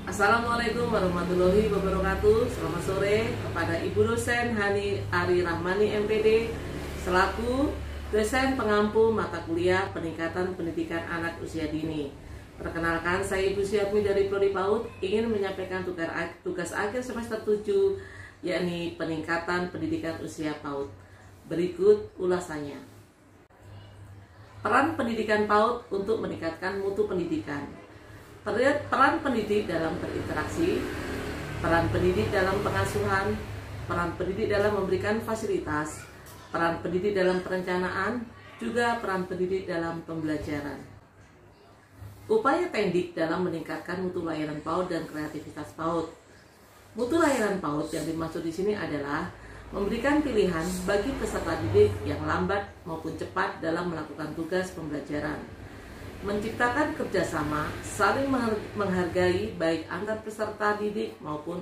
Assalamualaikum warahmatullahi wabarakatuh. Selamat sore kepada Ibu dosen Hani Ari Rahmani MPD selaku dosen pengampu mata kuliah peningkatan pendidikan anak usia dini. Perkenalkan, saya Ibu Syafmi dari Prodi PAUD ingin menyampaikan tugas akhir semester 7 yakni peningkatan pendidikan usia PAUD. Berikut ulasannya. Peran pendidikan PAUD untuk meningkatkan mutu pendidikan. Peran pendidik dalam berinteraksi, peran pendidik dalam pengasuhan, peran pendidik dalam memberikan fasilitas, peran pendidik dalam perencanaan, juga peran pendidik dalam pembelajaran. Upaya pendidik dalam meningkatkan mutu layanan PAUD dan kreativitas PAUD. Mutu layanan PAUD yang dimaksud di sini adalah memberikan pilihan bagi peserta didik yang lambat maupun cepat dalam melakukan tugas pembelajaran. Menciptakan kerjasama, saling menghargai baik antar peserta didik maupun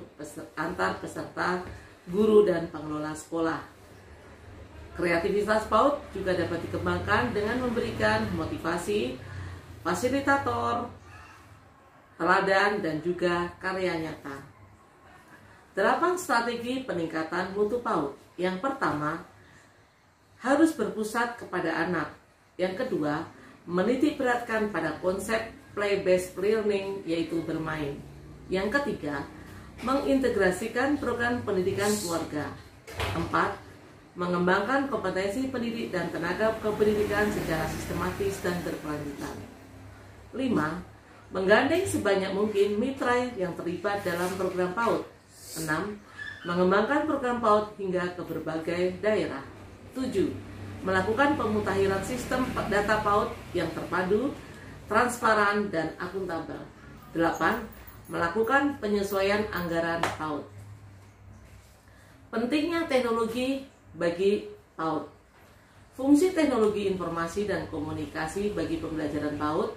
antar peserta guru dan pengelola sekolah. Kreativitas PAUD juga dapat dikembangkan dengan memberikan motivasi, fasilitator, teladan, dan juga karya nyata. 8 strategi peningkatan mutu PAUD. Yang pertama, harus berpusat kepada anak. Yang kedua, menitik beratkan pada konsep play-based learning, yaitu bermain. Yang ketiga, mengintegrasikan program pendidikan keluarga. 4. Mengembangkan kompetensi pendidik dan tenaga kependidikan secara sistematis dan berkelanjutan. 5. Menggandeng sebanyak mungkin mitra yang terlibat dalam program PAUD. 6. Mengembangkan program PAUD hingga ke berbagai daerah. 7. Melakukan pemutahiran sistem data PAUD yang terpadu, transparan, dan akuntabel. 8. Melakukan penyesuaian anggaran PAUD. Pentingnya teknologi bagi PAUD. Fungsi teknologi informasi dan komunikasi bagi pembelajaran PAUD,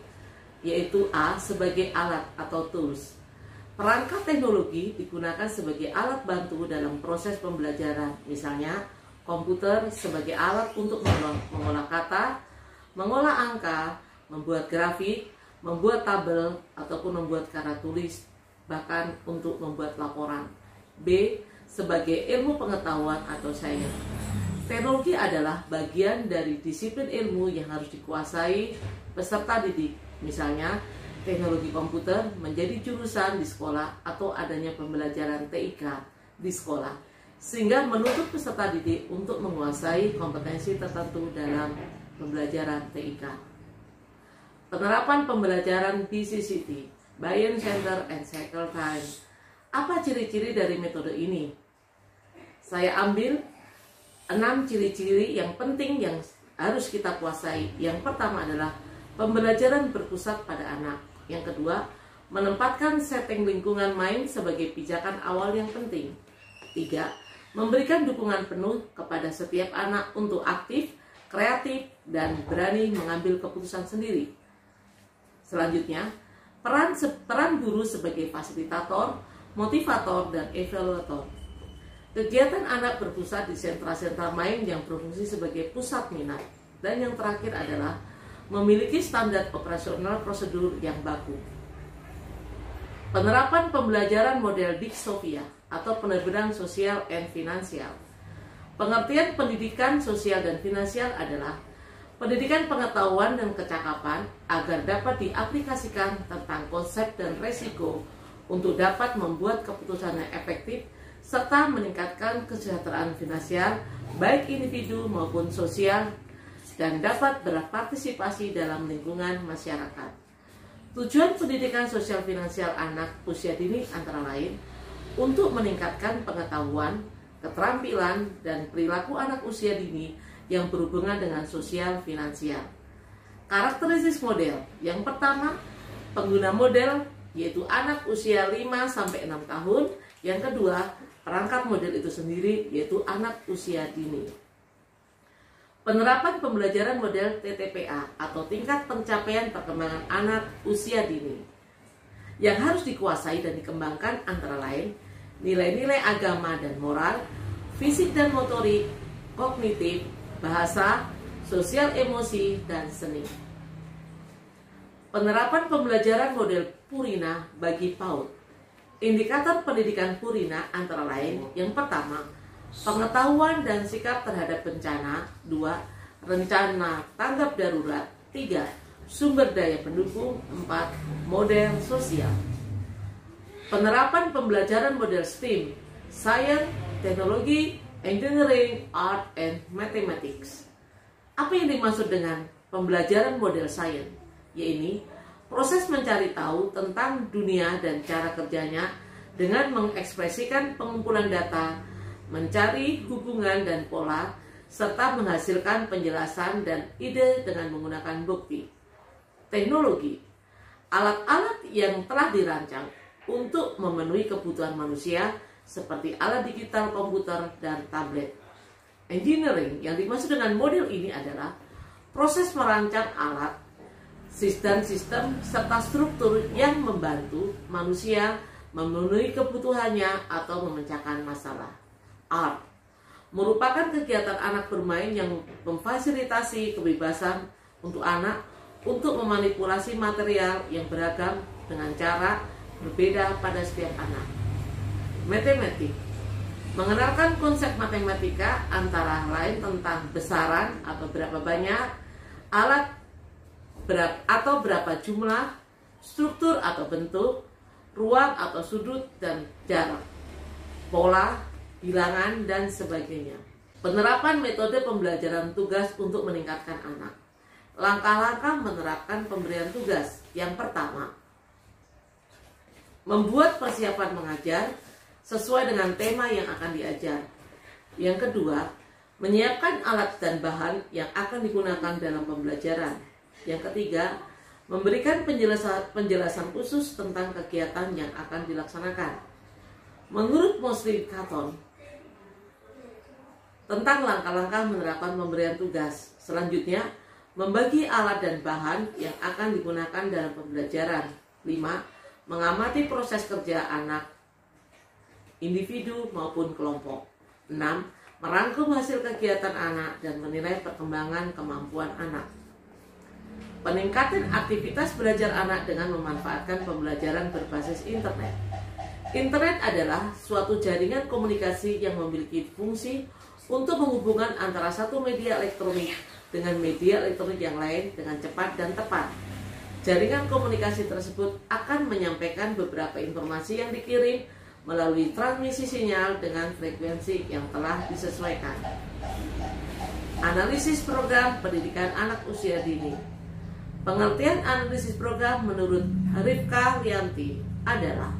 yaitu A. Sebagai alat atau tools. Perangkat teknologi digunakan sebagai alat bantu dalam proses pembelajaran, misalnya komputer sebagai alat untuk mengolah kata, mengolah angka, membuat grafik, membuat tabel, ataupun membuat karya tulis, bahkan untuk membuat laporan. B. Sebagai ilmu pengetahuan atau sains. Teknologi adalah bagian dari disiplin ilmu yang harus dikuasai peserta didik. Misalnya, teknologi komputer menjadi jurusan di sekolah atau adanya pembelajaran TIK di sekolah, sehingga menuntut peserta didik untuk menguasai kompetensi tertentu dalam pembelajaran TIK. Penerapan pembelajaran BCCT, Buy-in Center and Cycle Time. Apa ciri-ciri dari metode ini? Saya ambil 6 ciri-ciri yang penting yang harus kita kuasai. Yang pertama adalah pembelajaran berpusat pada anak. Yang kedua, menempatkan setting lingkungan main sebagai pijakan awal yang penting. 3. Memberikan dukungan penuh kepada setiap anak untuk aktif, kreatif, dan berani mengambil keputusan sendiri. Selanjutnya, peran guru sebagai fasilitator, motivator, dan evaluator. Kegiatan anak berpusat di sentra-sentra main yang berfungsi sebagai pusat minat. Dan yang terakhir adalah memiliki standar operasional prosedur yang baku. Penerapan pembelajaran model Diksofia atau penerbitan sosial and finansial. Pengertian pendidikan sosial dan finansial adalah pendidikan pengetahuan dan kecakapan agar dapat diaplikasikan tentang konsep dan resiko untuk dapat membuat keputusan yang efektif serta meningkatkan kesejahteraan finansial baik individu maupun sosial dan dapat berpartisipasi dalam lingkungan masyarakat. Tujuan pendidikan sosial finansial anak usia dini antara lain untuk meningkatkan pengetahuan, keterampilan, dan perilaku anak usia dini yang berhubungan dengan sosial finansial. Karakteristik model. Yang pertama, pengguna model yaitu anak usia 5-6 tahun. Yang kedua, perangkat model itu sendiri yaitu anak usia dini. Penerapan pembelajaran model TTPA atau tingkat pencapaian perkembangan anak usia dini. Yang harus dikuasai dan dikembangkan antara lain nilai-nilai agama dan moral, fisik dan motorik, kognitif, bahasa, sosial emosi, dan seni. Penerapan pembelajaran model Purina bagi PAUD. Indikator pendidikan Purina antara lain: yang pertama, pengetahuan dan sikap terhadap bencana. 2. Rencana tanggap darurat. 3. Sumber daya pendukung. 4. Model sosial. Penerapan pembelajaran model STEAM: Science, Teknologi, Engineering, Art, and Mathematics. Apa yang dimaksud dengan pembelajaran model Science? Yaitu proses mencari tahu tentang dunia dan cara kerjanya dengan mengekspresikan pengumpulan data, mencari hubungan dan pola, serta menghasilkan penjelasan dan ide dengan menggunakan bukti. Teknologi: alat-alat yang telah dirancang untuk memenuhi kebutuhan manusia seperti alat digital, komputer, dan tablet. Engineering, yang dimaksud dengan model ini adalah proses merancang alat, sistem serta struktur yang membantu manusia memenuhi kebutuhannya atau memecahkan masalah. Art merupakan kegiatan anak bermain yang memfasilitasi kebebasan untuk anak untuk memanipulasi material yang beragam dengan cara berbeda pada setiap anak. Matematik mengenalkan konsep matematika antara lain tentang besaran atau berapa banyak, alat atau berapa jumlah, struktur atau bentuk, ruang atau sudut dan jarak, pola, bilangan, dan sebagainya. Penerapan metode pembelajaran tugas untuk meningkatkan anak. Langkah-langkah menerapkan pemberian tugas. Yang pertama, membuat persiapan mengajar sesuai dengan tema yang akan diajar. Yang kedua, menyiapkan alat dan bahan yang akan digunakan dalam pembelajaran. Yang ketiga, memberikan penjelasan khusus tentang kegiatan yang akan dilaksanakan. Menurut Mosley Catton, tentang langkah-langkah menerapkan pemberian tugas. Selanjutnya, membagi alat dan bahan yang akan digunakan dalam pembelajaran. 5. Mengamati proses kerja anak, individu maupun kelompok. 6. Merangkum hasil kegiatan anak dan menilai perkembangan kemampuan anak. Peningkatan aktivitas belajar anak dengan memanfaatkan pembelajaran berbasis internet. Internet adalah suatu jaringan komunikasi yang memiliki fungsi untuk menghubungkan antara satu media elektronik dengan media elektronik yang lain dengan cepat dan tepat. Jaringan komunikasi tersebut akan menyampaikan beberapa informasi yang dikirim melalui transmisi sinyal dengan frekuensi yang telah disesuaikan. Analisis program pendidikan anak usia dini. Pengertian analisis program menurut Rifka Lianti adalah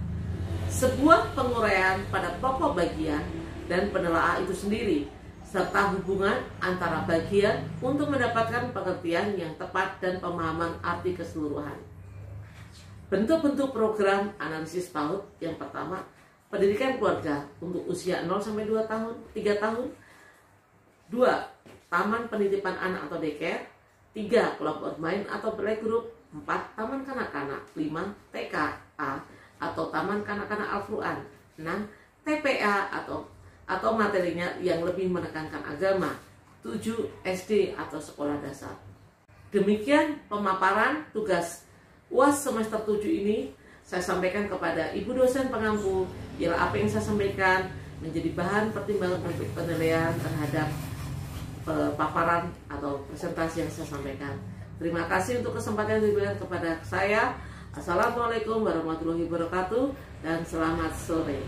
sebuah penguraian pada pokok bagian dan penelaahan itu sendiri, serta hubungan antara bagian untuk mendapatkan pengertian yang tepat dan pemahaman arti keseluruhan. Bentuk-bentuk program analisis PAUD: yang pertama, pendidikan keluarga untuk usia 0-2 tahun, 3 tahun. 2. Taman penitipan anak atau daycare. 3. Kelompok main atau playgroup. 4. Taman kanak-kanak. 5. TKA atau Taman Kanak-kanak Al-Quran. 6. TPA atau materinya yang lebih menekankan agama. 7. SD atau sekolah dasar. Demikian pemaparan tugas UAS semester 7 ini. Saya sampaikan kepada Ibu dosen pengampu, ialah apa yang saya sampaikan menjadi bahan pertimbangan untuk penilaian terhadap paparan atau presentasi yang saya sampaikan. Terima kasih untuk kesempatan yang diberikan kepada saya. Assalamualaikum warahmatullahi wabarakatuh dan selamat sore.